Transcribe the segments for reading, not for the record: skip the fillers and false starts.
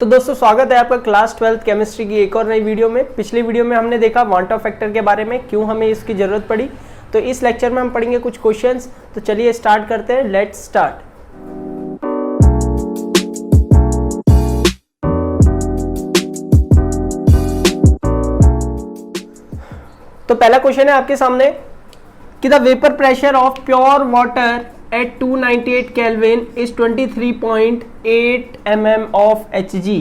तो दोस्तों स्वागत है आपका क्लास 12th केमिस्ट्री की एक और नई वीडियो में। पिछली वीडियो में हमने देखा वांट ऑफ फैक्टर के बारे में, क्यों हमें इसकी ज़रूरत पड़ी। तो इस लेक्चर में हम पढ़ेंगे कुछ क्वेश्चंस। तो चलिए स्टार्ट करते हैं, लेट्स स्टार्ट। तो पहला क्वेश्चन है आपके सामने कि the vapour pressure of pure water at 298 Kelvin is 23.8 mm of Hg।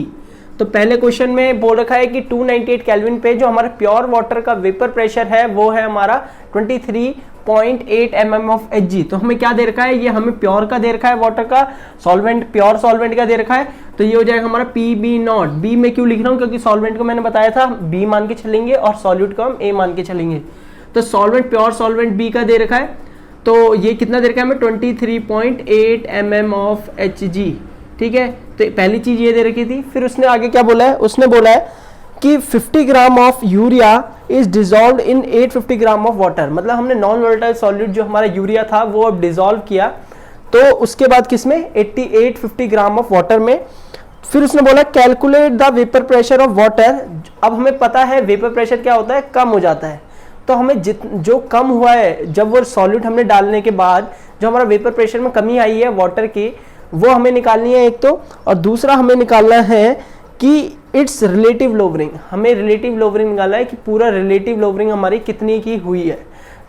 तो पहले क्वेश्चन में बोल रखा है कि 298 केल्विन पे जो हमारा प्योर वाटर का वेपर प्रेशर है वो है हमारा 23.8 mm ऑफ Hg। तो हमें क्या दे रखा है, ये हमें प्योर का दे रखा है, वाटर का सॉल्वेंट, प्योर सॉल्वेंट का दे रखा है। तो ये हो जाएगा हमारा PB0। बी में क्यों लिख रहा हूँ, क्योंकि सॉल्वेंट को मैंने बताया था बी मान के चलेंगे और सॉल्यूट को हम ए मान के चलेंगे। तो सॉल्वेंट, प्योर सॉल्वेंट बी का दे रखा है। तो ये कितना दे रखा है हमें, 23.8 mm ऑफ Hg। ठीक है, तो पहली चीज ये दे रखी थी। फिर उसने आगे क्या बोला है, उसने बोला है कि 50 gram of urea is dissolve in 850 gram of water. मतलब हमने नॉन वोलेटाइल सॉल्यूट जो हमारा यूरिया था वो अब डिजॉल्व किया, तो उसके बाद किसमें, 850 ग्राम ऑफ वाटर में। फिर उसने बोला calculate the vapour pressure of water. अब हमें पता है वेपर प्रेशर क्या होता है, कम हो जाता है। तो हमें जो कम हुआ है, जब वो सॉल्यूट हमने डालने के बाद जो हमारा वेपर प्रेशर में कमी आई है वाटर की, वो हमें निकालनी है एक तो, और दूसरा हमें निकालना है कि इट्स रिलेटिव लोवरिंग। हमें रिलेटिव लोवरिंग निकालना है कि पूरा रिलेटिव लोवरिंग हमारी कितनी की हुई है।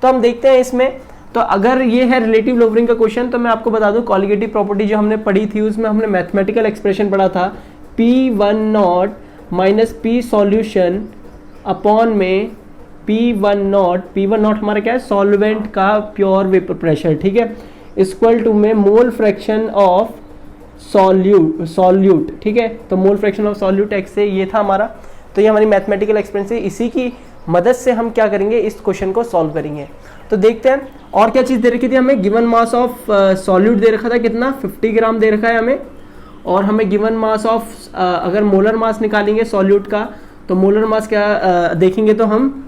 तो हम देखते हैं इसमें। तो अगर ये है रिलेटिव लोवरिंग का क्वेश्चन, तो मैं आपको बता दूं कॉलिगेटिव प्रॉपर्टी जो हमने पढ़ी थी उसमें हमने मैथमेटिकल एक्सप्रेशन पढ़ा था, P10 minus P solution upon में P10 हमारा क्या है, सॉल्वेंट का प्योर वेपर प्रेशर। ठीक है, इक्वल टू में मोल फ्रैक्शन ऑफ सॉल्यूट। ठीक है, तो मोल फ्रैक्शन ऑफ सॉल्यूट एक्स से ये था हमारा। तो ये हमारी मैथमेटिकल एक्सप्रेशन है, इसी की मदद से हम क्या करेंगे, इस क्वेश्चन को सॉल्व करेंगे। तो देखते हैं और क्या चीज़ दे रखी थी हमें। गिवन मास ऑफ सॉल्यूट दे रखा था कितना, 50 ग्राम दे रखा है हमें। और हमें गिवन मास ऑफ अगर मोलर मास निकालेंगे सॉल्यूट का, तो मोलर मास क्या देखेंगे तो हम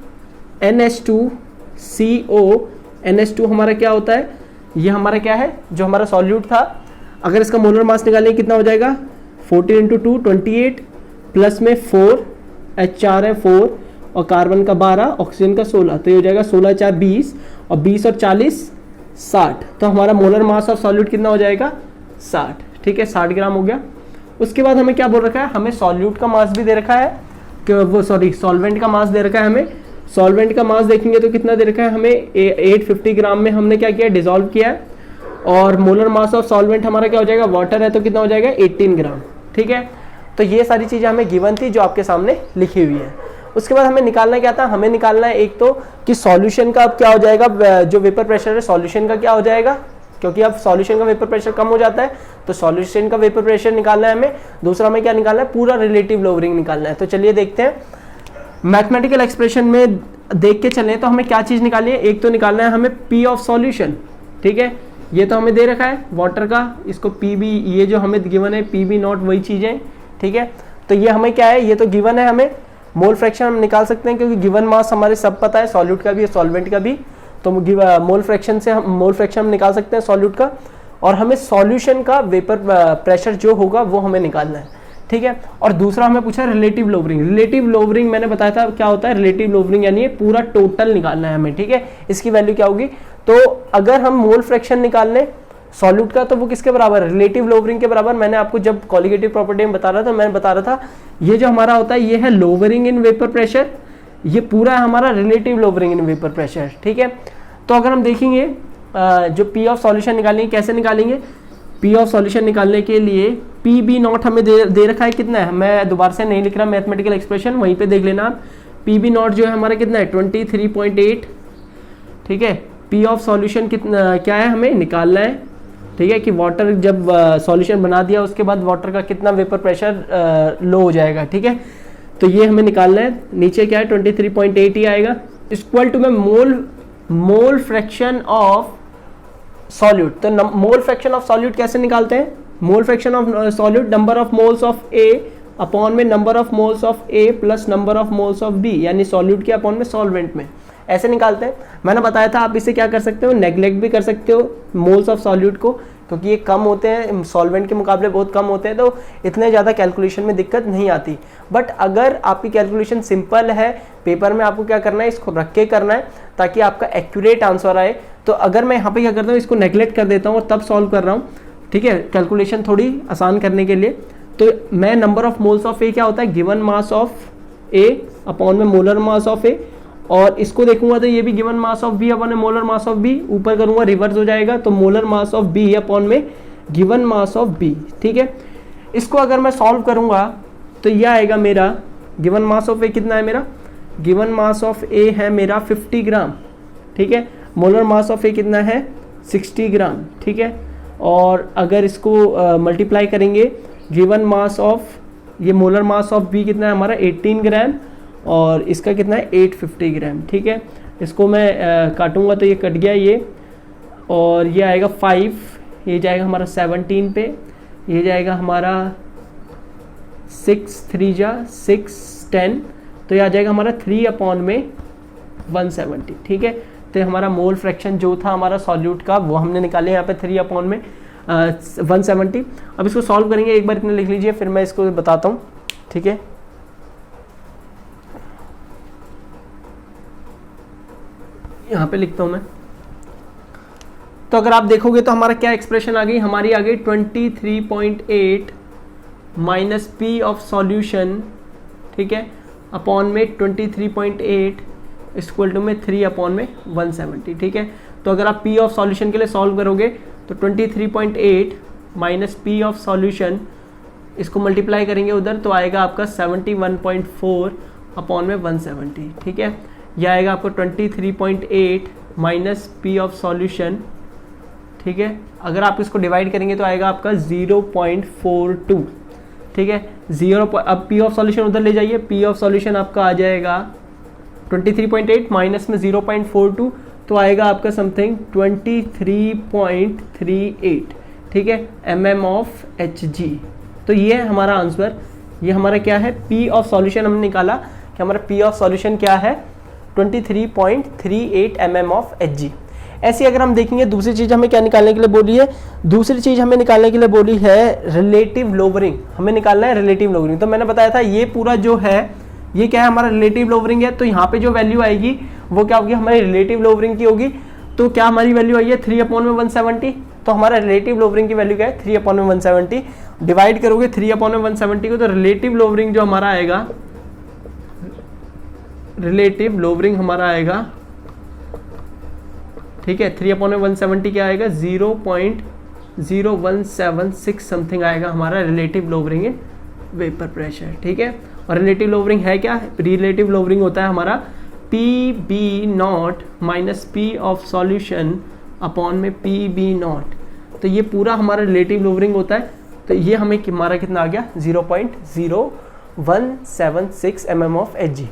NH2CO, NH2 हमारा क्या होता है, ये हमारा क्या है, जो हमारा सॉल्यूट था। अगर इसका मोलर मास निकालेंगे कितना हो जाएगा, 14 × 2 28 प्लस में 4, H4 है 4 और कार्बन का 12, ऑक्सीजन का 16। तो ये हो जाएगा 16 4 20 और 20 और 40 60। तो हमारा मोलर मास ऑफ सॉल्यूट कितना हो जाएगा, 60। ठीक है, 60 ग्राम हो गया। उसके बाद हमें क्या बोल रखा है, हमें सॉल्यूट का मास भी दे रखा है, सॉल्वेंट का मास दे रखा है हमें। सॉल्वेंट का मास देखेंगे तो कितना दे रखा है हमें, 850 ग्राम में हमने क्या किया, डिसॉल्व किया है। और मोलर मास ऑफ सॉल्वेंट हमारा क्या हो जाएगा, वाटर है तो कितना हो जाएगा, 18 ग्राम। ठीक है, तो ये सारी चीज़ें हमें गिवन थी जो आपके सामने लिखी हुई है। उसके बाद हमें निकालना क्या था, हमें निकालना है एक तो कि सॉल्यूशन का अब क्या हो जाएगा, जो वेपर प्रेशर है सॉल्यूशन का क्या हो जाएगा, क्योंकि अब सॉल्यूशन का वेपर प्रेशर कम हो जाता है, तो सॉल्यूशन का वेपर प्रेशर निकालना है हमें। दूसरा हमें क्या निकालना है, पूरा रिलेटिव लोवरिंग निकालना है। तो चलिए देखते हैं, मैथमेटिकल एक्सप्रेशन में देख के चलें तो हमें क्या चीज़ निकालनी है, एक तो निकालना है हमें P ऑफ सॉल्यूशन। ठीक है, ये तो हमें दे रखा है वाटर का, इसको PB, ये जो हमें गिवन है PB0 वही चीज़ें। ठीक है, तो ये हमें क्या है, ये तो गिवन है हमें। मोल फ्रैक्शन हम निकाल सकते हैं क्योंकि गिवन मास हमारे सब पता है, सॉल्यूट का भी सॉल्वेंट का भी। तो मोल फ्रैक्शन से मोल फ्रैक्शन हम निकाल सकते हैं सॉल्यूट का, और हमें सॉल्यूशन का वेपर प्रेशर जो होगा वो हमें निकालना है। ठीक है, और दूसरा हमें पूछा रिलेटिव लोवरिंग। रिलेटिव लोवरिंग मैंने बताया था क्या होता है, रिलेटिव लोवरिंग यानी पूरा टोटल निकालना है हमें। ठीक है, इसकी वैल्यू क्या होगी, तो अगर हम मोल फ्रैक्शन निकाल लें सॉल्यूट का तो वो किसके बराबर है, रिलेटिव लोवरिंग के बराबर। मैंने आपको जब कॉलिगेटिव प्रॉपर्टी में बता रहा था, मैंने बता रहा था ये जो हमारा होता है ये है लोवरिंग इन वेपर प्रेशर, ये पूरा है हमारा relative lowering in vapour pressure. ठीक है, तो अगर हम देखेंगे जो P ऑफ सॉल्यूशन निकालेंगे, कैसे निकालेंगे, P ऑफ सॉल्यूशन निकालने के लिए PB0 हमें दे रखा है कितना है, मैं दोबारा से नहीं लिख रहा मैथमेटिकल एक्सप्रेशन, वहीं पे देख लेना आप। PB0 जो है हमारा कितना है, 23.8। ठीक है, P ऑफ सॉल्यूशन कितना क्या है, हमें निकालना है। ठीक है, कि वाटर जब सॉल्यूशन बना दिया उसके बाद वाटर का कितना वेपर प्रेशर लो हो जाएगा। ठीक है, तो ये हमें निकालना है। नीचे क्या है, 23.8 ही आएगा, इक्वल टू में मोल फ्रैक्शन ऑफ सॉल्यूट। तो मोल फ्रैक्शन ऑफ सॉल्यूट कैसे निकालते हैं, mole fraction of solute number of moles of A upon में number of moles of A plus number of moles of B, यानी सॉल्यूट के अपॉन में solvent में, ऐसे निकालते हैं। मैंने बताया था आप इसे क्या कर सकते हो, नेग्लेक्ट भी कर सकते हो मोल्स ऑफ सॉल्यूट को, क्योंकि ये कम होते हैं, सॉल्वेंट के मुकाबले बहुत कम होते हैं, तो इतने ज़्यादा कैलकुलेशन में दिक्कत नहीं आती। बट अगर आपकी कैलकुलेशन सिंपल है, पेपर में आपको क्या करना है, इसको रख के करना है ताकि आपका एक्यूरेट आंसर आए। तो अगर मैं यहाँ पे क्या करता हूँ, इसको नेगलेक्ट कर देता हूँ और तब सॉल्व कर रहा हूँ, ठीक है, कैलकुलेशन थोड़ी आसान करने के लिए, तो मैं number of moles of A क्या होता है, given mass of A upon में मोलर मास ऑफ ए, और इसको देखूंगा तो ये भी given mass of B upon में मोलर मास ऑफ बी, ऊपर करूंगा रिवर्स हो जाएगा, तो molar mass of B upon में गिवन मास ऑफ बी, ठीक है। इसको अगर मैं सॉल्व करूंगा तो ये आएगा मेरा गिवन मास ऑफ ए कितना है, मेरा गिवन मास ऑफ ए है मेरा 50 ग्राम, ठीक है, मोलर मास ऑफ ए कितना है 60 ग्राम, ठीक है। और अगर इसको मल्टीप्लाई करेंगे, गिवन मास ऑफ ये मोलर मास ऑफ बी कितना है हमारा 18 ग्राम, और इसका कितना है 850 ग्राम, ठीक है। इसको मैं काटूंगा तो ये कट गया ये, और ये आएगा 5, ये जाएगा हमारा 17 पे, ये जाएगा हमारा 6 3 जा 6 10, तो ये आ जाएगा हमारा 3 अपॉन में 170, ठीक है। तो हमारा मोल फ्रैक्शन जो था हमारा सॉल्यूट का वो हमने निकाले यहाँ पे 3 अपॉन में 170। अब इसको सॉल्व करेंगे, एक बार इतना लिख लीजिए फिर मैं इसको बताता हूँ, ठीक है। यहाँ पे लिखता हूँ मैं, तो अगर आप देखोगे तो हमारा क्या एक्सप्रेशन आ गई, हमारी आ गई 23.8 माइनस पी ऑफ सॉल्यूशन, ठीक है, अपॉन में 23.8 इक्वल टू में 3 अपॉन में 170, ठीक है। तो अगर आप पी ऑफ सॉल्यूशन के लिए सॉल्व करोगे तो 23.8 माइनस पी ऑफ सॉल्यूशन, इसको मल्टीप्लाई करेंगे उधर तो आएगा आपका 71.4 अपॉन में 170, ठीक है। यह आएगा आपको 23.8 माइनस पी ऑफ सॉल्यूशन, ठीक है। अगर आप इसको डिवाइड करेंगे तो आएगा आपका 0.42, ठीक है। अब पी ऑफ सॉल्यूशन उधर ले जाइए, पी ऑफ सॉल्यूशन आपका आ जाएगा 23.8 माइनस में 0.42, तो आएगा आपका समथिंग 23.38, ठीक है, mm ऑफ Hg। तो ये है हमारा आंसर, ये हमारा क्या है, पी ऑफ सॉल्यूशन हमने निकाला कि हमारा पी ऑफ सॉल्यूशन क्या है 23.38 mm ऑफ Hg। ऐसी अगर हम देखेंगे दूसरी चीज़ हमें क्या निकालने के लिए बोली है, दूसरी चीज़ हमें निकालने के लिए बोली है रिलेटिव लोवरिंग, हमें निकालना है रिलेटिव लोवरिंग। तो मैंने बताया था ये पूरा जो है ये क्या है हमारा रिलेटिव लोवरिंग है, तो यहाँ पे जो वैल्यू आएगी वो क्या होगी, हमारी रिलेटिव लोवरिंग की होगी। तो क्या हमारी वैल्यू आई है 3 अपॉन में 170, तो हमारा रिलेटिव लोवरिंग की वैल्यू क्या है 3 अपॉन में 170, डिवाइड करोगे 3 अपॉन में 170 को, तो रिलेटिव लोवरिंग जो हमारा आएगा, रिलेटिव लोवरिंग हमारा आएगा, ठीक है, 3 अपॉन में 170 क्या आएगा 0.0176 समथिंग आएगा हमारा relative lowering in vapour pressure, ठीक है। और रिलेटिव लोवरिंग है क्या, रिलेटिव लोवरिंग होता है हमारा P B naught minus P of solution upon में पी बी नॉट, तो ये पूरा हमारा रिलेटिव लोवरिंग होता है। तो ये हमें हमारा कितना आ गया 0.0176 mm ऑफ Hg।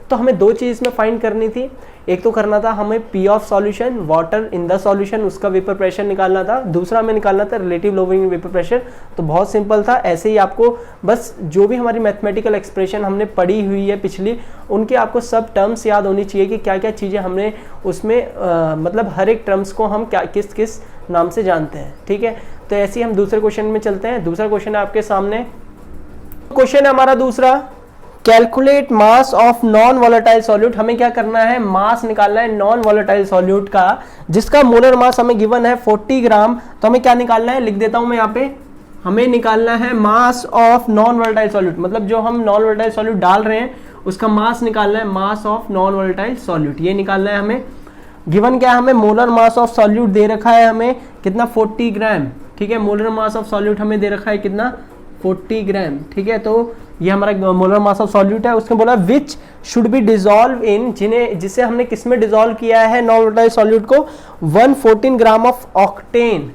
तो हमें दो चीज़ इसमें फाइंड करनी थी, एक तो करना था हमें P of solution water in the solution उसका वेपर प्रेशर निकालना था, दूसरा हमें निकालना था रिलेटिव लोवरिंग वेपर प्रेशर। तो बहुत सिंपल था, ऐसे ही आपको बस जो भी हमारी मैथमेटिकल एक्सप्रेशन हमने पढ़ी हुई है पिछली, उनके आपको सब टर्म्स याद होनी चाहिए कि क्या क्या चीज़ें हमने उसमें मतलब हर एक टर्म्स को हम क्या किस किस नाम से जानते हैं, ठीक है। तो ऐसे ही हम दूसरे क्वेश्चन में चलते हैं। दूसरा क्वेश्चन है आपके सामने, क्वेश्चन है हमारा दूसरा, calculate mass of non volatile solute. हमें क्या करना है, मास निकालना है नॉन वॉलेटाइल सॉल्यूट का, जिसका मोलर मास हमें गिवन है 40 ग्राम। तो हमें क्या निकालना है, लिख देता हूं मैं यहाँ पे, हमें निकालना है mass of non volatile solute, मतलब जो हम नॉन वॉलेटाइल सॉल्यूट डाल रहे हैं उसका मास निकालना है, mass of non volatile solute ये निकालना है हमें। गिवन क्या है, हमें मोलर मास ऑफ सॉल्यूट दे रखा है हमें कितना 40 ग्राम, ठीक है। मोलर मास ऑफ सॉल्यूट हमें दे रखा है कितना 40 ग्राम, ठीक है। तो ये हमारा मोलर मास ऑफ सॉल्यूट है। उसने बोला विच शुड बी डिजॉल्व इन, जिसे हमने किस में डिजॉल्व किया है नॉन वोलेटाइल सॉल्यूट को, 114 ग्राम ऑफ ऑक्टेन।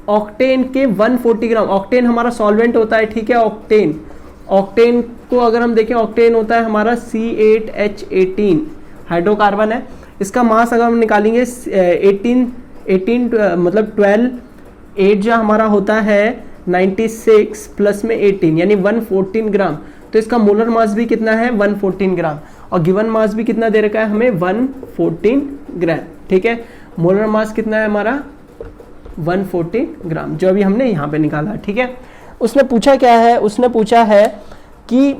ऑक्टेन के 140 ग्राम, ऑक्टेन हमारा सॉल्वेंट होता है, ठीक है। ऑक्टेन, ऑक्टेन को अगर हम देखें, ऑक्टेन होता है हमारा C8H18 हाइड्रोकार्बन है। इसका मास अगर हम निकालेंगे 18 मतलब 12, 8 जो हमारा होता है 96 प्लस में 18 यानी 114 ग्राम। तो इसका मोलर मास भी कितना है 114 ग्राम, और गिवन मास भी कितना दे रखा है हमें 114 ग्राम, ठीक है। मोलर मास कितना है हमारा 114 ग्राम, जो अभी हमने यहाँ पे निकाला, ठीक है। उसने पूछा क्या है, उसने पूछा है कि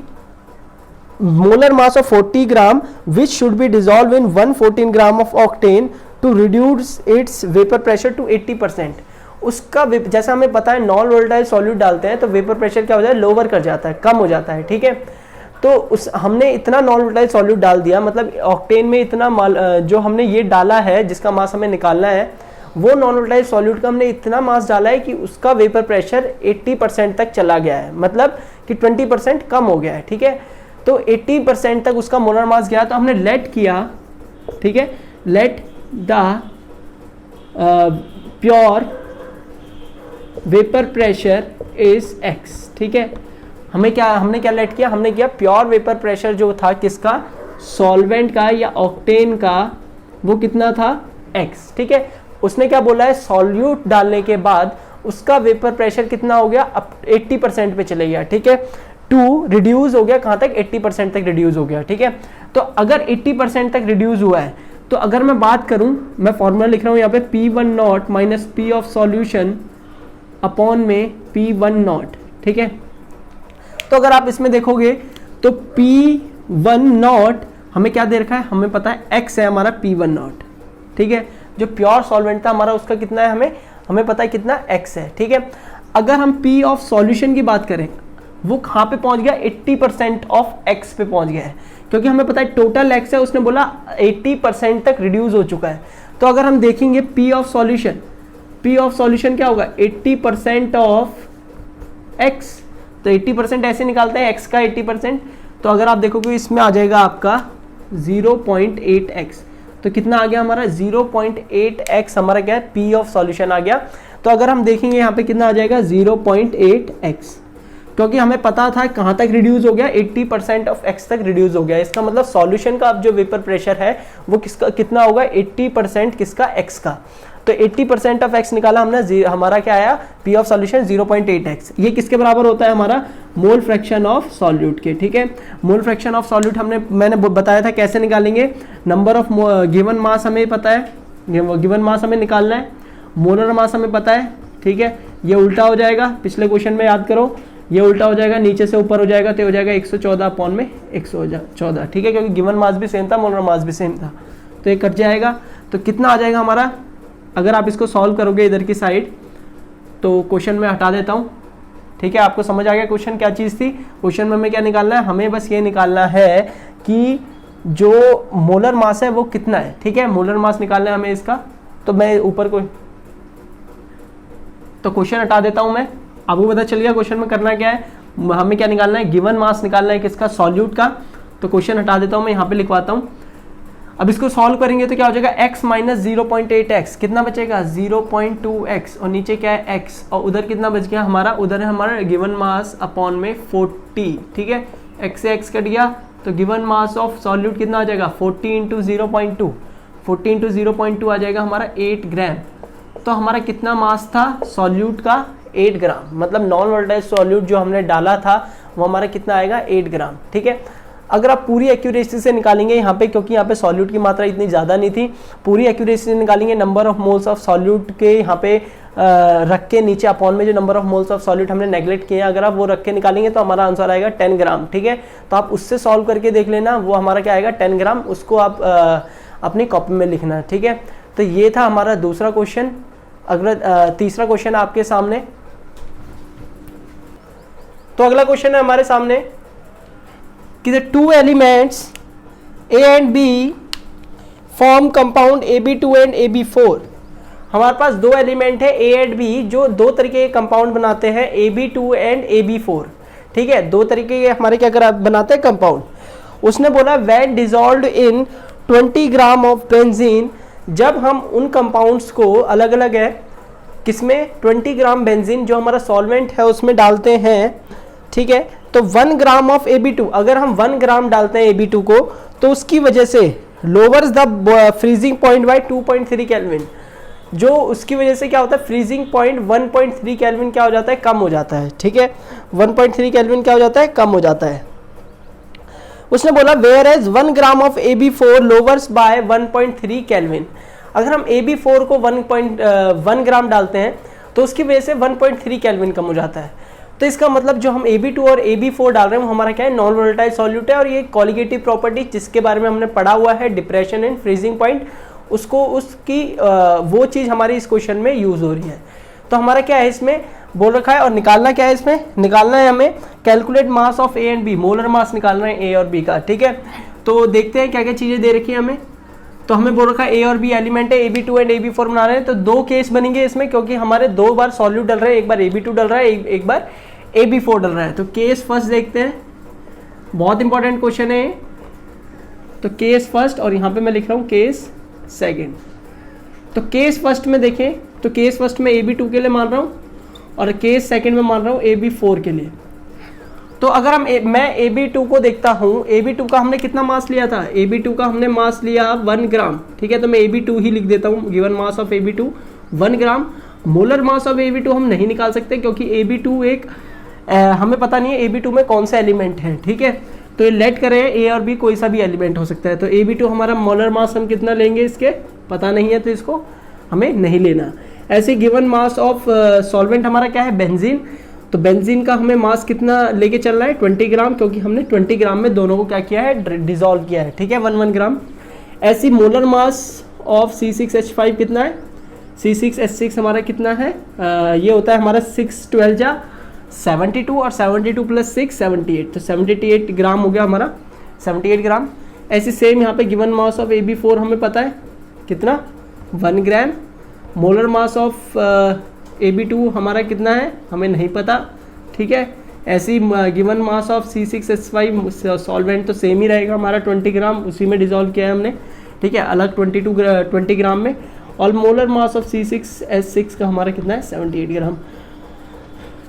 molar mass of 40 gram which should be dissolve in 114 gram of octane to reduce its vapour pressure to 80%। उसका जैसा हमें पता है नॉन वोलेटाइल सॉल्यूट डालते हैं तो वेपर प्रेशर क्या हो जाता है, लोअर कर जाता है, कम हो जाता है, ठीक है। तो उस हमने इतना नॉन वोलेटाइल सॉल्यूट डाल दिया, मतलब ऑक्टेन में इतना जो हमने ये डाला है जिसका मास हमें निकालना है, वो नॉन वोलेटाइल सॉल्यूट का हमने इतना मास डाला है कि उसका वेपर प्रेशर 80% तक चला गया है, मतलब कि 20% कम हो गया है, ठीक है। तो 80% तक उसका मोलर मास गया, तो हमने लेट किया, ठीक है, let the pure vapour pressure is x, ठीक है। हमने क्या लेट किया, हमने किया प्योर वेपर प्रेशर जो था किसका, सॉल्वेंट का या ऑक्टेन का, वो कितना था x, ठीक है। उसने क्या बोला है, सॉल्यूट डालने के बाद उसका वेपर प्रेशर कितना हो गया, अब 80% पे चले गया, ठीक है। 2 रिड्यूस हो गया कहाँ तक, 80% तक रिड्यूस हो गया, ठीक है। तो अगर 80% तक रिड्यूस हुआ है, तो अगर मैं बात करूं, मैं फॉर्मूला लिख रहा हूं यहाँ पे P1 not minus P of solution upon में P1 नॉट, ठीक है। तो अगर आप इसमें देखोगे तो P1 नॉट हमें क्या दे रखा है, हमें पता है x है हमारा P1 नॉट, ठीक है। जो प्योर सॉल्वेंट था हमारा उसका कितना है, हमें पता है कितना x है, ठीक है। अगर हम P ऑफ सॉल्यूशन की बात करें, वो कहाँ पे पहुंच गया, 80% ऑफ x पे पहुंच गया है, क्योंकि हमें पता है टोटल x है, उसने बोला 80% तक रिड्यूस हो चुका है। तो अगर हम देखेंगे P ऑफ सॉल्यूशन क्या होगा, 80% ऑफ x, तो 80% ऐसे निकालते हैं x का 80%, तो अगर आप देखोगे इसमें आ जाएगा आपका 0.8x, तो कितना आ गया हमारा 0.8x, हमारा क्या है P ऑफ सॉल्यूशन आ गया। तो अगर हम देखेंगे यहाँ पे कितना आ जाएगा 0.8x, क्योंकि हमें पता था कहाँ तक रिड्यूस हो गया, 80% ऑफ x तक रिड्यूस हो गया। इसका मतलब सॉल्यूशन का अब जो वेपर प्रेशर है वो किसका कितना होगा, 80% किसका, x का। तो 80% ऑफ x निकाला हमने, हमारा क्या आया, P ऑफ सॉल्यूशन 0.8x। ये किसके बराबर होता है, हमारा मोल फ्रैक्शन ऑफ सॉल्यूट के, ठीक है। मोल फ्रैक्शन ऑफ सॉल्यूट मैंने बताया था कैसे निकालेंगे, नंबर ऑफ गिवन मास हमें पता है, गिवन मास हमें निकालना है, मोलर मास हमें पता है, ठीक है। ये उल्टा हो जाएगा, पिछले क्वेश्चन में याद करो, ये उल्टा हो जाएगा, नीचे से ऊपर हो जाएगा, तो हो जाएगा 114 अपॉन में 114, ठीक है, क्योंकि गिवन मास भी सेम था, मोलर मास भी सेम था, तो ये कट जाएगा। तो कितना आ जाएगा हमारा, अगर आप इसको सॉल्व करोगे इधर की साइड, तो क्वेश्चन में हटा देता हूँ, ठीक है। आपको समझ आ गया क्वेश्चन क्या चीज़ थी, क्वेश्चन में हमें क्या निकालना है, हमें बस ये निकालना है कि जो मोलर मास है वो कितना है, ठीक है। मोलर मास निकालना है हमें इसका, तो मैं ऊपर को तो क्वेश्चन हटा देता हूँ मैं, आपको पता चल गया क्वेश्चन में करना क्या है, हमें क्या निकालना है, गिवन मास निकालना है किसका, सॉल्यूट का। तो क्वेश्चन हटा देता हूँ मैं, यहाँ पे लिखवाता हूँ। अब इसको सॉल्व करेंगे तो क्या हो जाएगा, x माइनस 0.8x, कितना बचेगा 0.2x, और नीचे क्या है x, और उधर कितना बच गया हमारा, उधर है हमारा गिवन मास अपॉन में 40, ठीक है। x से x कट गया, तो गिवन मास ऑफ सॉल्यूट कितना आ जाएगा 40 इंटू 0.2, 40 इंटू 0.2 आ जाएगा हमारा 8 ग्राम। तो हमारा कितना मास था सॉल्यूट का, 8 ग्राम, मतलब नॉन वोलेटाइल सॉल्यूट जो हमने डाला था वो हमारा कितना आएगा, 8 ग्राम, ठीक है। अगर आप पूरी एक्यूरेसी से निकालेंगे यहाँ पे, क्योंकि यहाँ पे सॉल्यूट की मात्रा इतनी ज़्यादा नहीं थी, पूरी एक्यूरेसी से निकालेंगे, number of moles of solute के यहाँ पे रख के नीचे अपॉन में जो number of moles of solute हमने नेगलेक्ट किए हैं, अगर आप वो रख के निकालेंगे तो हमारा आंसर आएगा 10 ग्राम, ठीक है। तो आप उससे सॉल्व करके देख लेना, वो हमारा क्या आएगा 10 ग्राम, उसको आप अपनी कॉपी में लिखना है, ठीक है। तो ये था हमारा दूसरा क्वेश्चन। अगला तीसरा क्वेश्चन आपके सामने, तो अगला क्वेश्चन है हमारे सामने कि the two elements A and B form compound AB2 and AB4। हमारे पास दो एलिमेंट है A and B जो दो तरीके के कंपाउंड बनाते हैं, AB2 and AB4, ठीक है। दो तरीके के हमारे क्या बनाते हैं कंपाउंड। उसने बोला when dissolved in 20 gram of benzene, जब हम उन कंपाउंड्स को अलग अलग है किसमें, 20 ग्राम बेंजीन जो हमारा सॉल्वेंट है उसमें डालते हैं, ठीक है। तो 1 ग्राम ऑफ AB2, अगर हम 1 ग्राम डालते हैं AB2 को, तो उसकी वजह से lowers the freezing point by 2.3 kelvin, जो उसकी वजह से क्या होता है, फ्रीजिंग पॉइंट 1.3 केल्विन क्या हो जाता है, कम हो जाता है, ठीक है। 1.3 केल्विन क्या हो जाता है, कम हो जाता है। उसने बोला where as 1 gram of AB4 lowers by 1.3 kelvin. अगर हम AB4 को 1.1 ग्राम डालते हैं तो उसकी वजह से 1.3 केल्विन कम हो जाता है। तो इसका मतलब जो हम AB2 और AB4 डाल रहे हैं वो हमारा क्या है, नॉन वोलेटाइल सॉल्यूट है। और ये कॉलिगेटिव प्रॉपर्टी जिसके बारे में हमने पढ़ा हुआ है, डिप्रेशन एंड फ्रीजिंग पॉइंट, उसको उसकी वो चीज़ हमारी इस क्वेश्चन में यूज़ हो रही है। तो हमारा क्या है इसमें बोल रखा है, और निकालना क्या है इसमें, निकालना है हमें calculate mass of A and B, molar mass निकालना है ए और बी का। ठीक है, तो देखते हैं क्या क्या चीज़ें दे रखी है हमें। तो हमें बोल रखा है ए और बी एलिमेंट है, AB2 एंड AB4 बना रहे हैं। तो दो केस बनेंगे इसमें, क्योंकि हमारे दो बार सॉल्यूट डल रहे हैं, एक बार AB2 डल रहा है, एक बार AB4 डल रहा है। तो केस फर्स्ट देखते हैं, बहुत इंपॉर्टेंट क्वेश्चन है। तो केस फर्स्ट, और यहाँ पे मैं लिख रहा हूँ केस सेकेंड। तो केस फर्स्ट में देखें, तो केस फर्स्ट में AB2 के लिए मान रहा हूँ और केस सेकेंड में मान रहा हूँ AB4 के लिए। तो अगर मैं AB2 को देखता हूँ, AB2 का हमने कितना मास लिया था, AB2 का हमने मास लिया 1 ग्राम। ठीक है, तो मैं AB2 ही लिख देता हूँ, given mass of AB2 1 gram. Molar mass of AB2 हम नहीं निकाल सकते क्योंकि AB2 एक हमें पता नहीं है AB2 में कौन सा एलिमेंट है। ठीक है, तो ये लेट करें ए और बी कोई सा भी एलिमेंट हो सकता है। तो AB2 हमारा मोलर मास हम कितना लेंगे इसके पता नहीं है, तो इसको हमें नहीं लेना। ऐसे गिवन मास ऑफ सॉल्वेंट हमारा क्या है, बेंजीन। तो बेंजीन का हमें मास कितना लेके चल रहा है, 20 ग्राम, क्योंकि हमने 20 ग्राम में दोनों को क्या किया है, डिसॉल्व किया है। ठीक है, 1 ग्राम। ऐसी मोलर मास ऑफ C6H5 कितना है, C6H6 हमारा कितना है, ये होता है हमारा 6 12 जा 72 और 72 प्लस 6 78, तो 78 ग्राम हो गया हमारा, 78 ग्राम। ऐसे सेम यहाँ पे गिवन मास ऑफ AB4 हमें पता है कितना, 1 ग्राम। मोलर मास ऑफ AB2 हमारा कितना है हमें नहीं पता। ठीक है, ऐसी given mass of C6H5 solvent तो सेम ही रहेगा हमारा 20 ग्राम, उसी में डिसॉल्व किया है हमने। ठीक है, अलग 20 ग्राम में। और मोलर मास ऑफ C6H6 का हमारा कितना है, 78 ग्राम।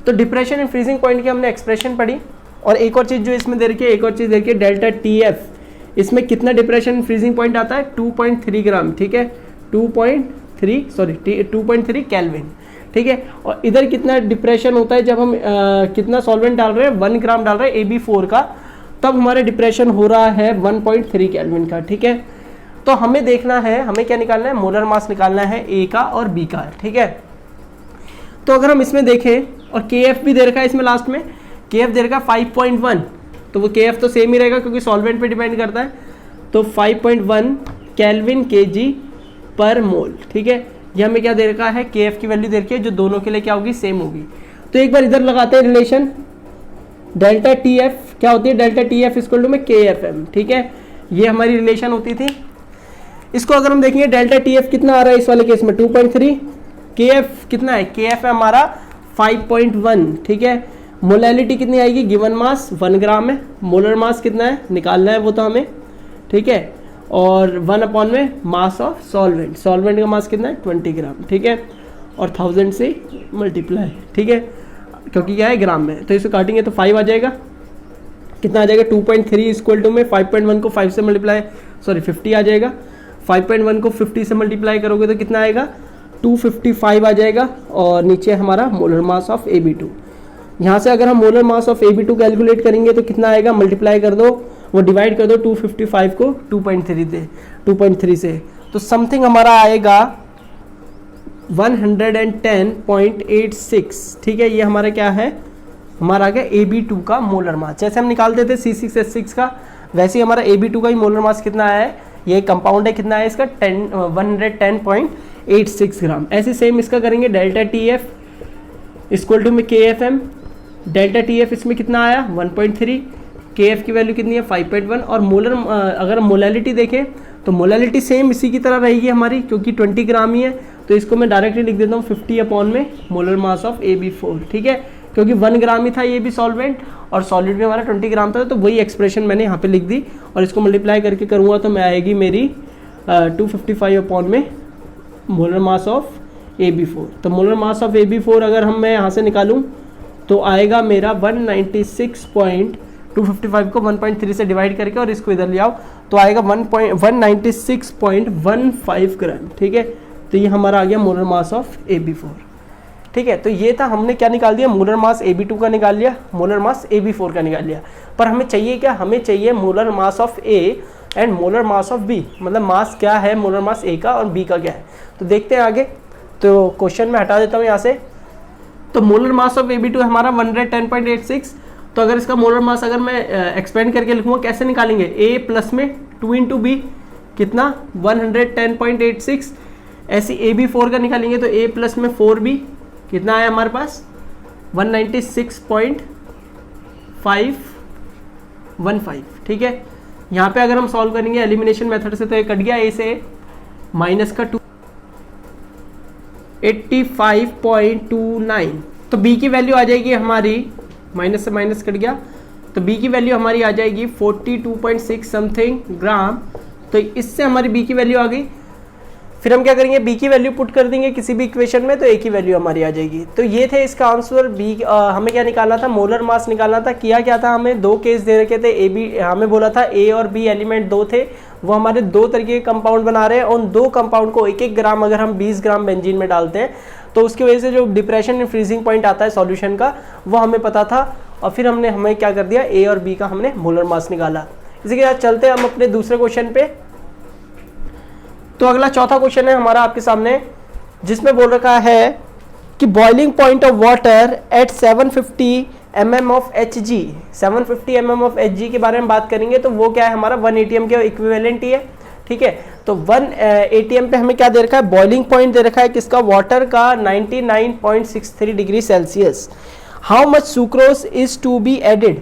तो डिप्रेशन एंड फ्रीजिंग पॉइंट की हमने एक्सप्रेशन पढ़ी। और एक और चीज़ जो इसमें दे रखी है, एक और चीज़ देखिए, डेल्टा TF, इसमें कितना डिप्रेशन फ्रीजिंग पॉइंट आता है, 2.3 ग्राम। ठीक है, 2.3 केल्विन। ठीक है, और इधर कितना डिप्रेशन होता है जब हम कितना सॉल्वेंट डाल रहे हैं, 1 ग्राम डाल रहे हैं AB4 का, तब हमारे डिप्रेशन हो रहा है 1.3 केल्विन का। ठीक है, तो हमें देखना है, हमें क्या निकालना है, मोलर मास निकालना है A का और B का। ठीक है, तो अगर हम इसमें देखें, और KF भी दे रखा है इसमें लास्ट में, KF दे रखा है 5.1, तो वो KF तो सेम ही रहेगा क्योंकि सॉल्वेंट पे डिपेंड करता है। तो 5.1 केल्विन kg पर मोल। ठीक है, ये हमें क्या दे रखा है, KF की वैल्यू दे रखी है, जो दोनों के लिए क्या होगी, सेम होगी। तो एक बार इधर लगाते हैं रिलेशन, डेल्टा TF क्या होती है, डेल्टा TF इक्वल टू में KFM। ठीक है, ये हमारी रिलेशन होती थी। इसको अगर हम देखेंगे, डेल्टा TF कितना आ रहा है इस वाले केस में, 2.3, KF कितना है, KF है हमारा 5.1। ठीक है, मोलैलिटी कितनी आएगी, गिवन मास 1 ग्राम है, मोलर मास कितना है निकालना है वो तो हमें। ठीक है, और 1 में मास ऑफ सॉल्वेंट, सॉल्वेंट का मास कितना है, 20 ग्राम। ठीक है, और 1000 से मल्टीप्लाई। ठीक है, क्योंकि क्या है ग्राम में, तो इसे काटेंगे तो 5 आ जाएगा। कितना आ जाएगा, 2.3 इक्वल टू में 5.1 को 5 से मल्टीप्लाई, 50 आ जाएगा। 5.1 को 50 से मल्टीप्लाई करोगे तो कितना आएगा, 255 आ जाएगा। और नीचे हमारा मोलर मास ऑफ AB2। यहाँ से अगर हम molar mass of AB2 calculate करेंगे तो कितना आएगा, मल्टीप्लाई कर दो, वो डिवाइड कर दो 255 को 2.3 से, तो समथिंग हमारा आएगा 110.86। ठीक है, ये हमारा क्या है, हमारा आ गया AB2 का मोलर मास। जैसे हम निकालते थे C6H6 का, वैसे ही हमारा AB2 का ही मोलर मास कितना आया है, ये कंपाउंड है, कितना है इसका 110.86 ग्राम। ऐसे सेम इसका करेंगे, डेल्टा TF इक्वल टू में KFM। डेल्टा TF इसमें कितना आया, 1.3, KF की वैल्यू कितनी है, 5.1। और मोलर अगर मोलैलिटी देखें तो मोलैलिटी सेम इसी की तरह रहेगी हमारी, क्योंकि 20 ग्राम ही है, तो इसको मैं डायरेक्टली लिख देता हूँ 50 में मोलर मास ऑफ AB4। ठीक है, क्योंकि 1 ग्राम ही था ये भी सॉल्वेंट, और सॉलिड भी हमारा 20 ग्राम था, तो वही एक्सप्रेशन मैंने यहाँ पे लिख दी। और इसको मल्टीप्लाई करके करूँगा तो मैं आएगी मेरी 255 में मोलर मास ऑफ AB4। तो मोलर मास ऑफ AB4 अगर मैं यहाँ से निकालूँ तो आएगा मेरा 196.255 को 1.3 से डिवाइड करके और इसको इधर ले आओ तो आएगा 196.15 ग्राम। ठीक है, तो ये हमारा आ गया मोलर मास ऑफ AB4। ठीक है, तो ये था, हमने क्या निकाल दिया, मोलर मास AB2 का निकाल लिया, मोलर मास AB4 का निकाल लिया। पर हमें चाहिए क्या, हमें चाहिए molar mass of A and molar mass of B, मतलब मास क्या है मोलर मास ए का और बी का क्या है। तो देखते हैं आगे। तो क्वेश्चन में हटा देता हूँ यहाँ से। तो मोलर मास ऑफ AB2 हमारा 110.86। तो अगर इसका मोलर मास अगर मैं एक्सपेंड करके लिखूँगा कैसे निकालेंगे, A प्लस में 2 इंटू बी कितना 110.86, ऐसे AB4 का निकालेंगे तो A प्लस में 4B कितना आया हमारे पास 196.515। ठीक है, यहाँ पे अगर हम सॉल्व करेंगे एलिमिनेशन मेथड से तो ये कट गया, A से माइनस का 85.29। तो B की वैल्यू आ जाएगी हमारी, माइनस से माइनस कट गया, तो B की वैल्यू हमारी आ जाएगी 42.6 समथिंग ग्राम। तो इससे हमारी B की वैल्यू आ गई। फिर हम क्या करेंगे, B की वैल्यू पुट कर देंगे किसी भी इक्वेशन में तो A की वैल्यू हमारी आ जाएगी। तो ये थे इसका आंसर। B हमें क्या निकालना था, मोलर मास निकालना था। किया क्या था, हमें दो केस दे रखे थे, A B, हमें बोला था A और B एलिमेंट दो थे, वो हमारे दो तरीके के कंपाउंड बना रहे हैं। उन दो कंपाउंड को 1-1 ग्राम अगर हम 20 ग्राम बेंजीन में डालते हैं तो उसकी वजह से जो डिप्रेशन एंड फ्रीजिंग पॉइंट आता है सॉल्यूशन का, वो हमें पता था। और फिर हमें क्या कर दिया, A और B का हमने मोलर मास निकाला। इसी के साथ चलते हैं हम अपने दूसरे क्वेश्चन पे। तो अगला चौथा क्वेश्चन है हमारा आपके सामने, जिसमें बोल रखा है कि boiling point of water at 750 mm of Hg। 750 mm of Hg के बारे में बात करेंगे तो वो क्या है हमारा 1 atm के इक्विवेलेंट ही है। ठीक है, तो 1 atm पे हमें क्या दे रखा है, बॉइलिंग पॉइंट दे रखा है किसका, वाटर का 99.63 degree Celsius. How much sucrose is to be added,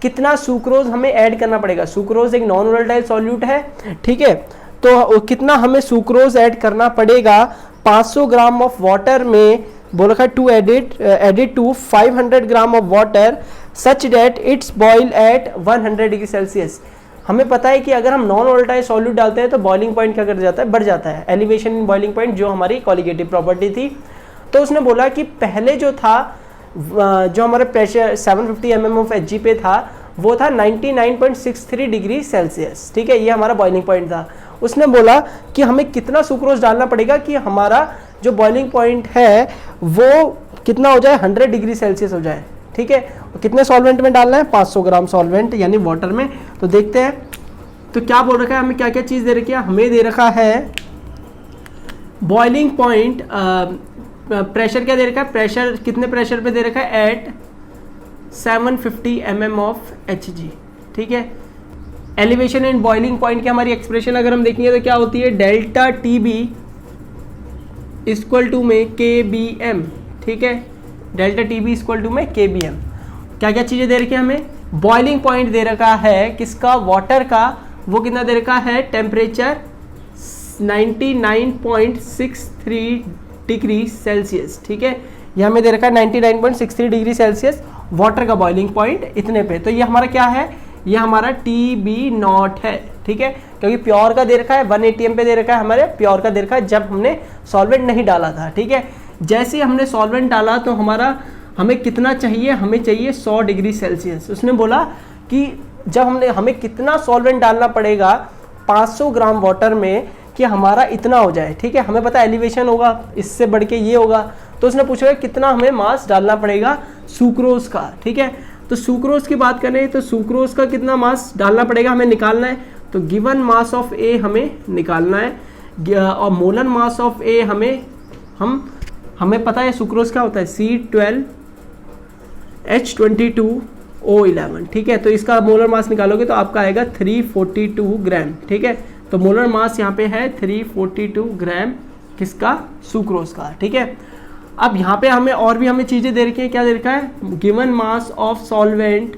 कितना सुक्रोज हमें ऐड करना पड़ेगा। सुक्रोज एक नॉन वोलेटाइल सॉल्यूट है। ठीक है, तो कितना हमें सुक्रोज ऐड करना पड़ेगा 500 ग्राम ऑफ वाटर में, बोल रखा है to added to 500 gram of water such that it's boil at 100 degree Celsius. हमें पता है कि अगर हम नॉन वोलेटाइल सॉल्यूट डालते हैं तो बॉइलिंग पॉइंट क्या कर जाता है, बढ़ जाता है, एलिवेशन इन बॉइलिंग पॉइंट, जो हमारी कॉलिगेटिव प्रॉपर्टी थी। तो उसने बोला कि पहले जो था, जो हमारे प्रेशर 750 mm ऑफ Hg पे था, वो था 99.63 डिग्री सेल्सियस। ठीक है, ये हमारा बॉइलिंग पॉइंट था। उसने बोला कि हमें कितना सुक्रोज डालना पड़ेगा कि हमारा जो बॉइलिंग पॉइंट है वो कितना हो जाए, 100 डिग्री सेल्सियस हो जाए। ठीक है, कितने सॉल्वेंट में डालना है, 500 ग्राम सॉल्वेंट यानी वाटर में। तो देखते हैं तो क्या बोल रखा है, हमें क्या क्या चीज़ दे रखी है। हमें दे रखा है बॉइलिंग पॉइंट, प्रेशर क्या दे रखा है, प्रेशर कितने प्रेशर पे दे रखा है, एट 750 mm ऑफ Hg। ठीक है, एलिवेशन एंड बॉइलिंग पॉइंट की हमारी एक्सप्रेशन अगर हम देखेंगे तो क्या होती है, डेल्टा TB इक्वल टू में KBM। ठीक है, डेल्टा TB इक्वल टू में KBM। क्या क्या चीज़ें दे रखी है हमें, बॉइलिंग पॉइंट दे रखा है किसका, वाटर का, वो कितना दे रखा है, टेम्परेचर 99.63 डिग्री सेल्सियस। ठीक है, ये हमें दे रखा है 99.63 डिग्री सेल्सियस वाटर का बॉइलिंग पॉइंट इतने पे। तो ये हमारा क्या है, ये हमारा TB0 है। ठीक है, क्योंकि प्योर का दे रखा है 1 atm पे दे रखा है, हमारे प्योर का दे रखा है जब हमने सॉल्वेंट नहीं डाला था। ठीक है, जैसे ही हमने सॉल्वेंट डाला तो हमें कितना चाहिए, हमें चाहिए 100 डिग्री सेल्सियस। उसने बोला कि जब हमें कितना सॉल्वेंट डालना पड़ेगा 500 ग्राम वाटर में कि हमारा इतना हो जाए। ठीक है, हमें पता एलिवेशन होगा, इससे बढ़ के ये होगा। तो उसने पूछा कितना हमें मास डालना पड़ेगा सुक्रोज का। ठीक है, तो सुक्रोज की बात करें तो सुक्रोज का कितना मास डालना पड़ेगा हमें निकालना है। तो गिवन मास ऑफ ए हमें निकालना है और मोलर मास ऑफ ए हमें पता है सुक्रोज क्या होता है, C12H22O11। ठीक है, तो इसका मोलर मास निकालोगे तो आपका आएगा 342 ग्राम। ठीक है, तो मोलर मास यहाँ पे है 342 ग्राम किसका, सुक्रोज का। ठीक है, अब यहाँ पे हमें चीज़ें दे रखी है, क्या दे रखा है, गिवन मास ऑफ सॉल्वेंट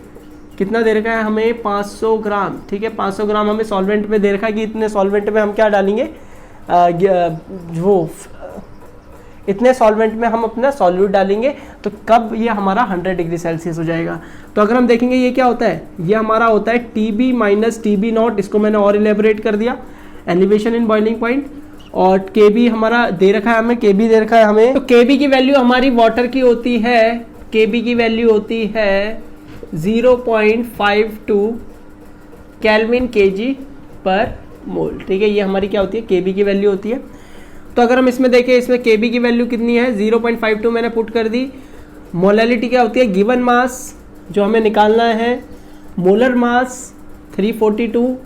कितना दे रखा है हमें 500 ग्राम। ठीक है, 500 ग्राम हमें सॉल्वेंट में दे रखा है कि इतने सॉल्वेंट में हम क्या डालेंगे, इतने सॉल्वेंट में हम अपना सॉल्यूट डालेंगे। तो कब ये हमारा 100 डिग्री सेल्सियस हो जाएगा। तो अगर हम देखेंगे ये क्या होता है, ये हमारा होता है TB माइनस TB0। इसको मैंने और इलेबोरेट कर दिया, एलिवेशन इन बॉइलिंग पॉइंट। और KB हमारा दे रखा है हमें, KB दे रखा है हमें। तो KB की वैल्यू हमारी वाटर की होती है, KB की वैल्यू होती है 0.52 केल्विन kg पर मोल। ठीक है, ये हमारी क्या होती है, KB की वैल्यू होती है। तो अगर हम इसमें देखें, इसमें KB की वैल्यू कितनी है, 0.52 मैंने पुट कर दी। मोलैलिटी क्या होती है, गिवन मास जो हमें निकालना है, मोलर मास 342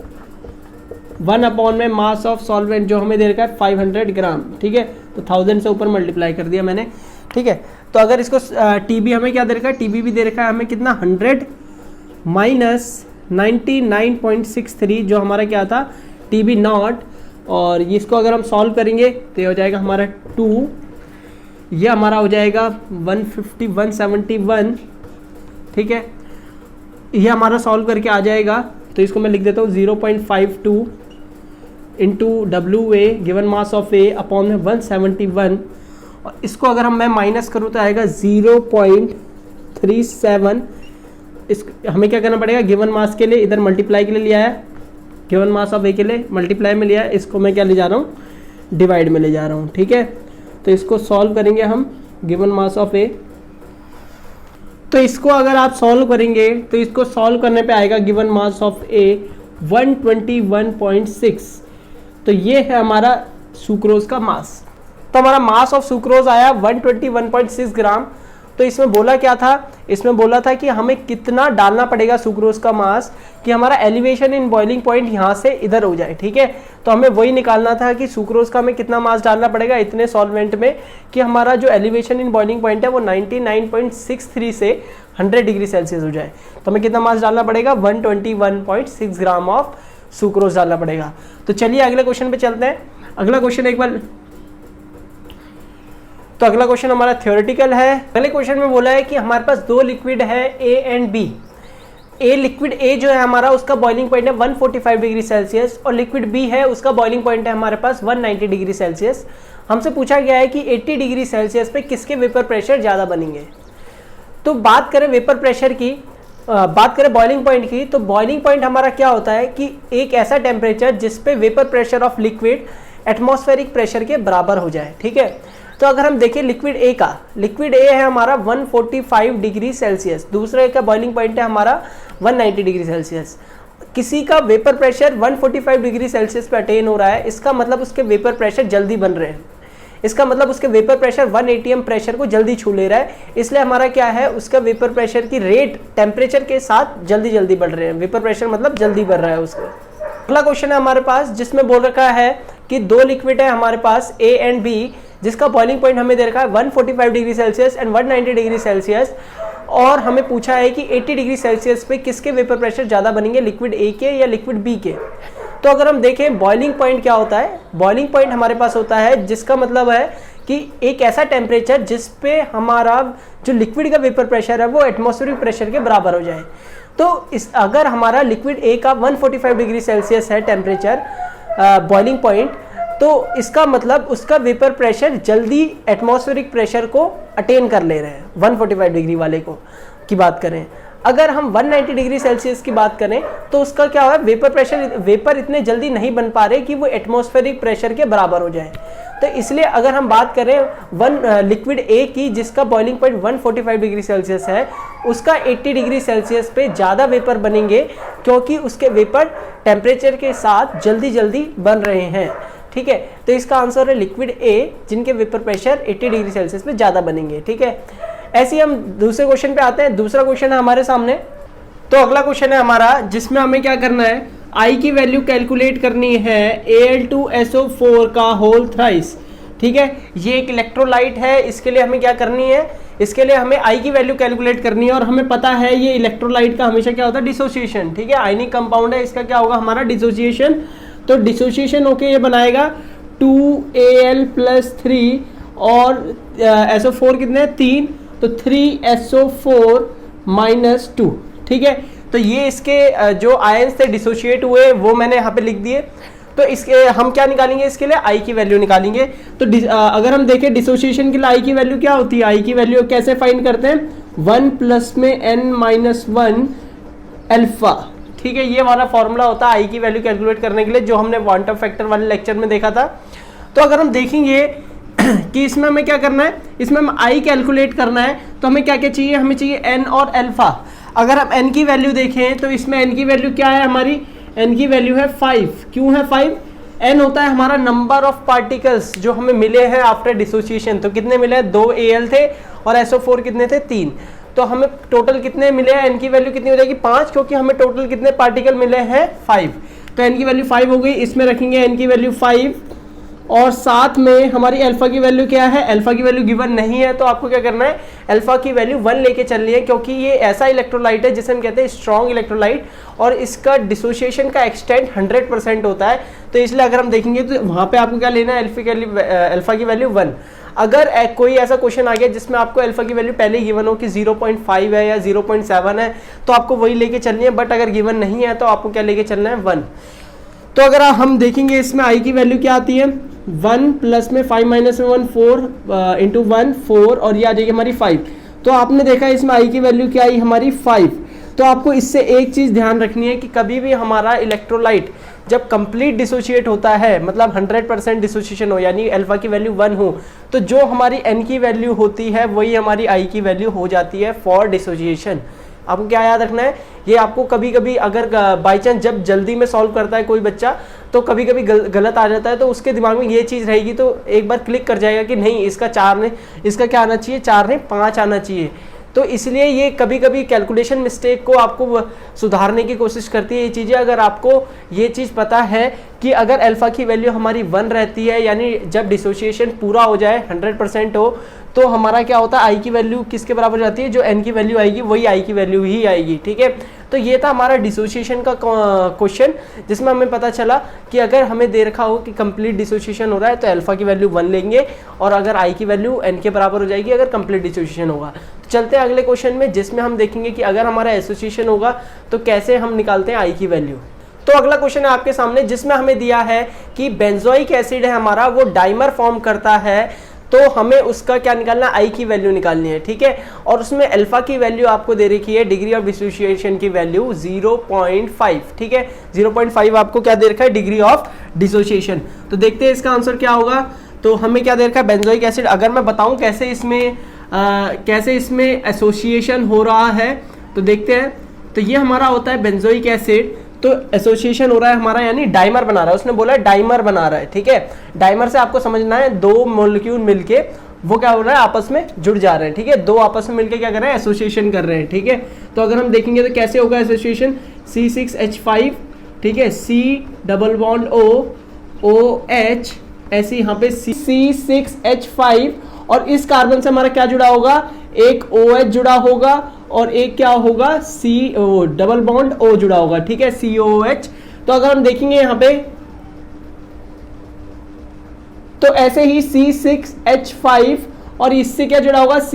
1 अपॉन में मास ऑफ सॉल्वेंट जो हमें दे रखा है 500 ग्राम, ठीक है, तो 1000 से ऊपर मल्टीप्लाई कर दिया मैंने, ठीक है। तो अगर इसको टीबी हमें क्या दे रखा है, टीबी भी दे रखा है हमें कितना 100 माइनस 99.63 जो हमारा क्या था टीबी नॉट, और इसको अगर हम सॉल्व करेंगे तो ये हो जाएगा हमारा 2, ये हमारा हो जाएगा 171, ठीक है, ये हमारा सॉल्व करके आ जाएगा। तो इसको मैं लिख देता हूँ 0.52 into W A given mass of A upon में 171, और इसको अगर मैं माइनस करूँ तो आएगा 0.37। इस हमें क्या करना पड़ेगा, गिवन मास के लिए इधर मल्टीप्लाई के लिए लिया है, गिवन मास ऑफ ए के लिए मल्टीप्लाई में लिया है, इसको मैं क्या ले जा रहा हूँ, डिवाइड में ले जा रहा हूँ, ठीक है। तो इसको सॉल्व करेंगे हम, गिवन मास ऑफ ए, तो इसको अगर आप सॉल्व करेंगे तो इसको सॉल्व करने पे आएगा गिवन मास ऑफ ए 121.6। तो ये है हमारा सुक्रोज का मास। तो हमारा मास ऑफ सुक्रोज आया 121.6 ग्राम। तो इसमें बोला क्या था, इसमें बोला था कि हमें कितना डालना पड़ेगा सुक्रोज का मास कि हमारा एलिवेशन इन बॉइलिंग पॉइंट यहाँ से इधर हो जाए, ठीक है। तो हमें वही निकालना था कि सुक्रोज का हमें कितना मास डालना पड़ेगा इतने सॉल्वेंट में कि हमारा जो एलिवेशन इन बॉइलिंग पॉइंट है वो 99.63 से 100 डिग्री सेल्सियस हो जाए। तो हमें कितना मास डालना पड़ेगा, 121.6 ग्राम ऑफ सुक्रोज डालना पड़ेगा। तो चलिए अगले क्वेश्चन पे चलते हैं। अगला क्वेश्चन एक बार, तो अगला क्वेश्चन हमारा थ्योरेटिकल है। पहले क्वेश्चन में बोला है कि हमारे पास दो लिक्विड है A and B. A liquid A जो है हमारा उसका बॉइलिंग पॉइंट है 145 डिग्री सेल्सियस, और लिक्विड बी है उसका बॉइलिंग पॉइंट है हमारे पास 190 डिग्री सेल्सियस। हमसे पूछा गया है कि 80 डिग्री सेल्सियस पे किसके वेपर प्रेशर ज़्यादा बनेंगे। तो बात करें वेपर प्रेशर की, बात करें बॉइलिंग पॉइंट की, तो बॉइलिंग पॉइंट हमारा क्या होता है कि एक ऐसा टेम्परेचर जिसपे vapour pressure of liquid atmospheric pressure के बराबर हो जाए, ठीक है। तो अगर हम देखें लिक्विड ए का, लिक्विड ए है हमारा 145 डिग्री सेल्सियस, दूसरे का बॉइलिंग पॉइंट है हमारा 190 डिग्री सेल्सियस। किसी का वेपर प्रेशर 145 डिग्री सेल्सियस पे अटेन हो रहा है, इसका मतलब उसके वेपर प्रेशर जल्दी बन रहे हैं, इसका मतलब उसके वेपर प्रेशर 1 atm प्रेशर को जल्दी छू ले रहा है, इसलिए हमारा क्या है, उसका वेपर प्रेशर की रेट टेम्परेचर के साथ जल्दी जल्दी बढ़ रहे हैं, वेपर प्रेशर मतलब जल्दी बढ़ रहा है उसका। अगला क्वेश्चन है हमारे पास जिसमें बोल रखा है कि दो लिक्विड है हमारे पास ए एंड बी, जिसका बॉइलिंग पॉइंट हमें दे रखा है 145 degree Celsius and 190 degree Celsius, और हमें पूछा है कि 80 डिग्री सेल्सियस पे किसके वेपर प्रेशर ज़्यादा बनेंगे, लिक्विड ए के या लिक्विड बी के। तो अगर हम देखें बॉइलिंग पॉइंट क्या होता है, बॉइलिंग पॉइंट हमारे पास होता है जिसका मतलब है कि एक ऐसा टेम्परेचर जिस पे हमारा जो लिक्विड का वेपर प्रेशर है वो एटमॉस्फेरिक प्रेशर के बराबर हो जाए। तो इस अगर हमारा लिक्विड ए का 145 डिग्री सेल्सियस है टेम्परेचर बॉइलिंग पॉइंट, तो इसका मतलब उसका वेपर प्रेशर जल्दी एटमॉस्फेरिक प्रेशर को अटेन कर ले रहे हैं 145 डिग्री वाले को की बात करें। अगर हम 190 डिग्री सेल्सियस की बात करें तो उसका क्या हुआ, वेपर इतने जल्दी नहीं बन पा रहे कि वो एटमॉस्फेरिक प्रेशर के बराबर हो जाए। तो इसलिए अगर हम बात करें लिक्विड ए की जिसका बॉइलिंग पॉइंट 145 डिग्री सेल्सियस है, उसका 80 डिग्री सेल्सियस पे ज़्यादा वेपर बनेंगे क्योंकि उसके वेपर टेम्परेचर के साथ जल्दी जल्दी बन रहे हैं, ठीक है। तो इसका आंसर है लिक्विड ए, जिनके वेपर प्रेशर 80 डिग्री सेल्सियस पे ज़्यादा बनेंगे, ठीक है। ऐसे ही हम दूसरे क्वेश्चन पे आते हैं। दूसरा क्वेश्चन है हमारे सामने। तो अगला क्वेश्चन है हमारा जिसमें हमें क्या करना है, आई की वैल्यू कैलकुलेट करनी है Al2SO4 का होल थ्राइस, ठीक है। ये एक इलेक्ट्रोलाइट है, इसके लिए हमें क्या करनी है, इसके लिए हमें आई की वैल्यू कैलकुलेट करनी है, और हमें पता है ये इलेक्ट्रोलाइट का हमेशा क्या होता है, डिसोसिएशन, ठीक है। आयनिक कंपाउंड है, इसका क्या होगा हमारा डिसोसिएशन। तो डिसोसिएशन होके ये बनाएगा 2Al+3 और SO4 कितने हैं 3, तो 3SO4-2, ठीक है। तो ये इसके जो आयंस थे डिसोशिएट हुए वो मैंने यहाँ पे लिख दिए। तो इसके हम क्या निकालेंगे, इसके लिए आई की वैल्यू निकालेंगे। तो अगर हम देखें डिसोसिएशन के लिए आई की वैल्यू क्या होती है, आई की वैल्यू कैसे फाइंड करते हैं, 1 प्लस में n-1 अल्फा, ठीक है। ये वाला फॉर्मूला होता है आई की वैल्यू कैलकुलेट करने के लिए, जो हमने क्वांटम फैक्टर वाले लेक्चर में देखा था। तो अगर हम देखेंगे कि इसमें हमें क्या करना है, इसमें हम आई कैलकुलेट करना है, तो हमें क्या क्या चाहिए, हमें चाहिए एन और अल्फा। अगर हम एन की वैल्यू देखें तो इसमें एन की वैल्यू क्या है हमारी, एन की वैल्यू है 5। क्यों है 5? एन होता है हमारा नंबर ऑफ पार्टिकल्स जो हमें मिले हैं आफ्टर डिसोसिएशन। तो कितने मिले हैं, 2 Al थे और SO4 कितने थे, 3। तो हमें टोटल कितने मिले हैं, एन की वैल्यू कितनी हो जाएगी 5, क्योंकि हमें टोटल कितने पार्टिकल मिले हैं 5। तो n की वैल्यू 5 हो गई, इसमें रखेंगे n की वैल्यू 5 और साथ में हमारी अल्फा की वैल्यू क्या है, अल्फा की वैल्यू गिवन नहीं है, तो आपको क्या करना है, अल्फा की वैल्यू 1 लेके चलनी है, क्योंकि ये ऐसा इलेक्ट्रोलाइट है जिसे हम कहते हैं स्ट्रॉन्ग इलेक्ट्रोलाइट और इसका डिसोसिएशन का एक्सटेंट 100% होता है। तो इसलिए अगर हम देखेंगे तो वहाँ पे आपको क्या लेना है, अल्फा की वैल्यू 1। अगर कोई ऐसा क्वेश्चन आ गया जिसमें आपको अल्फा की वैल्यू पहले गिवन हो कि 0.5 है या 0.7 है, तो आपको वही लेके चलनी है, बट अगर गिवन नहीं है तो आपको क्या लेके चलना है, 1। तो अगर हम देखेंगे इसमें आई की वैल्यू क्या आती है, 1 प्लस में 5 माइनस में 1 4 इंटू 1 4 और ये आ जाएगी हमारी 5। तो आपने देखा इसमें आई की वैल्यू क्या आई हमारी 5। तो आपको इससे एक चीज़ ध्यान रखनी है कि कभी भी हमारा इलेक्ट्रोलाइट जब कंप्लीट डिसोशिएट होता है, मतलब 100% डिसोसिएशन हो, यानी अल्फा की वैल्यू 1 हो, तो जो हमारी एन की वैल्यू होती है वही हमारी आई की वैल्यू हो जाती है फॉर डिसोसिएशन। आपको क्या याद रखना है, ये आपको कभी कभी अगर बाई चांस जब जल्दी में सॉल्व करता है कोई बच्चा तो कभी कभी गलत आ जाता है, तो उसके दिमाग में ये चीज़ रहेगी, तो एक बार क्लिक कर जाएगा कि नहीं इसका 4 नहीं, इसका क्या आना चाहिए, 4 नहीं 5 आना चाहिए। तो इसलिए ये कभी कभी कैलकुलेशन मिस्टेक को आपको सुधारने की कोशिश करती है ये चीज़ें। अगर आपको ये चीज़ पता है कि अगर अल्फा की वैल्यू हमारी 1 रहती है, यानी जब डिसोसिएशन पूरा हो जाए 100% हो, तो हमारा क्या होता है, आई की वैल्यू किसके बराबर जाती है, जो एन की वैल्यू आएगी वही आई की वैल्यू ही आएगी। ठीक है, तो ये था हमारा डिसोसिएशन का क्वेश्चन, जिसमें हमें पता चला कि अगर हमें दे रखा हो कि कंप्लीट डिसोसिएशन हो रहा है तो अल्फा की वैल्यू 1 लेंगे और अगर आई की वैल्यू एन के बराबर हो जाएगी अगर कंप्लीट डिसोसिएशन होगा। तो चलते हैं अगले क्वेश्चन में, जिसमें हम देखेंगे कि अगर हमारा एसोसिएशन होगा तो कैसे हम निकालते हैं आई की वैल्यू। तो अगला क्वेश्चन है आपके सामने, जिसमें हमें दिया है कि बेंजोइक एसिड है हमारा, वो डाइमर फॉर्म करता है, तो हमें उसका क्या निकालना, आई की वैल्यू निकालनी है। ठीक है, और उसमें अल्फा की वैल्यू आपको दे रखी है, डिग्री ऑफ डिसोसिएशन की वैल्यू 0.5। ठीक है, 0.5 आपको क्या दे रखा है, डिग्री ऑफ डिसोसिएशन। तो देखते हैं इसका आंसर क्या होगा। तो हमें क्या दे रखा है, बेंजोइक एसिड। अगर मैं बताऊं कैसे इसमें एसोसिएशन हो रहा है तो देखते हैं। तो ये हमारा होता है बेंजोइक एसिड, तो एसोसिएशन हो रहा है हमारा, यानी डाइमर बना रहा है, उसने बोला है डाइमर बना रहा है। ठीक है, डाइमर से आपको समझना है 2 मॉलिक्यूल मिलके वो क्या हो रहा है, आपस में जुड़ जा रहे हैं। ठीक है, 2 आपस में मिलके क्या कर रहे हैं, एसोसिएशन कर रहे हैं। ठीक है, तो अगर हम देखेंगे तो कैसे होगा एसोसिएशन, C6H5, ठीक है, C double bond O OH, ऐसे यहाँ पे C6H5 और इस कार्बन से हमारा क्या जुड़ा होगा, एक OH जुड़ा होगा और एक क्या होगा, C डबल बॉन्ड O जुड़ा होगा। ठीक है, COOH। तो अगर हम देखेंगे यहाँ पे तो ऐसे ही C6H5 और इससे क्या जुड़ा होगा, C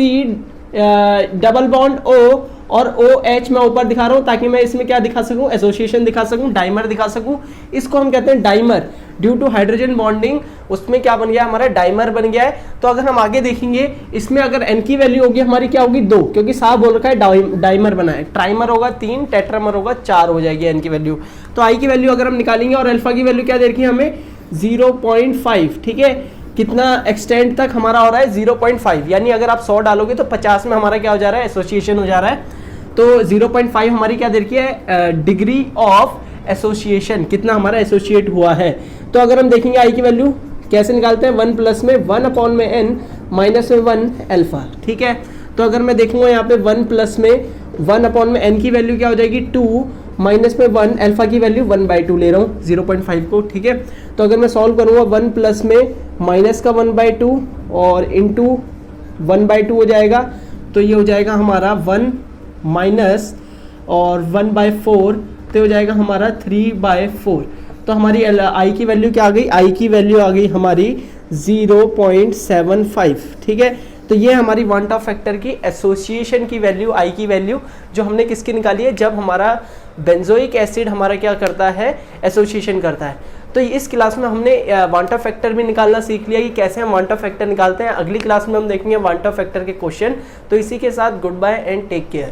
डबल बॉन्ड O और OH मैं ऊपर दिखा रहा हूं ताकि मैं इसमें क्या दिखा सकूं, एसोसिएशन दिखा सकूं, डाइमर दिखा सकूं। इसको हम कहते हैं dimer, due to hydrogen bonding उसमें क्या बन गया, हमारा डाइमर बन गया है। तो अगर हम आगे देखेंगे इसमें अगर एन की वैल्यू होगी हमारी क्या होगी, 2, क्योंकि साहब बोल रखा है डाइमर बना है, ट्राइमर होगा 3, टेट्रामर होगा 4 हो जाएगी एन की वैल्यू। तो आई की वैल्यू अगर हम निकालेंगे और अल्फा की वैल्यू क्या दे रखी है हमें, 0.5। ठीक है, कितना एक्सटेंड तक हमारा हो रहा है, 0.5, यानी अगर आप 100 डालोगे तो 50 में हमारा क्या हो जा रहा है, एसोसिएशन हो जा रहा है। तो 0.5 हमारी क्या दे रखी है, डिग्री ऑफ एसोसिएशन, कितना हमारा एसोसिएट हुआ है। तो अगर हम देखेंगे आई की वैल्यू कैसे निकालते हैं, 1 प्लस में 1 अपॉन में n माइनस में 1 अल्फा। ठीक है, तो अगर मैं देखूंगा यहाँ पे 1 प्लस में 1 अपॉन में n की वैल्यू क्या हो जाएगी, 2 माइनस में 1 अल्फा की वैल्यू 1/2 ले रहा हूँ 0.5 को। ठीक है, तो अगर मैं सॉल्व करूँगा 1 प्लस में माइनस का 1/2 और इंटू 1/2 हो जाएगा, तो ये हो जाएगा हमारा 1 माइनस और 1/4, तो हो जाएगा हमारा 3/4। तो हमारी आई की वैल्यू क्या आ गई, आई की वैल्यू आ गई हमारी 0.75। ठीक है, तो ये हमारी वांट ऑफ फैक्टर की एसोसिएशन की वैल्यू, आई की वैल्यू जो हमने किसकी निकाली है, जब हमारा बेंजोइक एसिड हमारा क्या करता है, एसोसिएशन करता है। तो इस क्लास में हमने वांट ऑफ फैक्टर भी निकालना सीख लिया कि कैसे हम वांट ऑफ फैक्टर निकालते हैं। अगली क्लास में हम देखेंगे वांट ऑफ फैक्टर के क्वेश्चन। तो इसी के साथ good bye and take care.